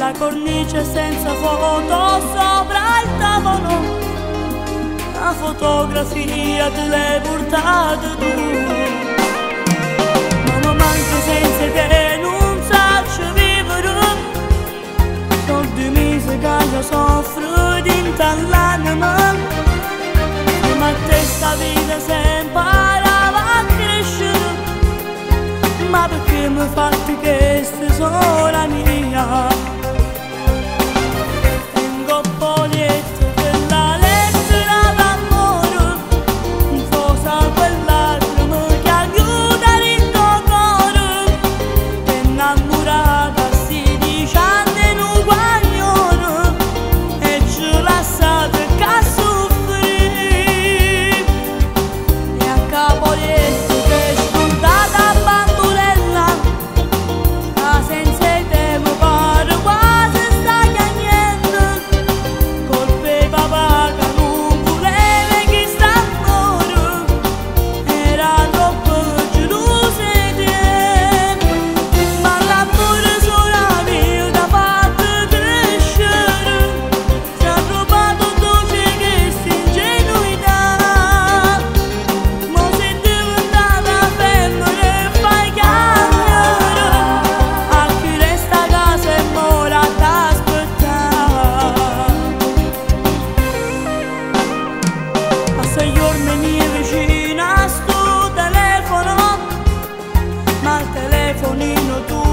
la cornice senza foto sopra il tavolo, la fotografia te l'hai portata tu. Ma non manca senza te non saccio vivere, sono 2 mesi che io soffro dentro l'anima. Ma te sta vita sembrava a crescere, ma perché mi fatti questa sola mia? Un coppoletto della lettera d'amore, un fosa quell'altro che aiuta il tuo cuore. Innamorata a 16 anni in un guaglione e ci lasciate che soffrire. E a Caporetto che scordata a Bandurella, senza te mi pare quasi sta chiagnendo. Colpe papà che non voleva che sta amore, era troppo gelosa di te. Ma l'amore sola mia t'ha fatto crescere, si è rubato dolce questa ingenuità. Ma sei diventata femmina e fai cambiare, a chi resta a casa e mora ad aspettare. A 6 giorni mia vicina a sto telefono, ma il telefonino tu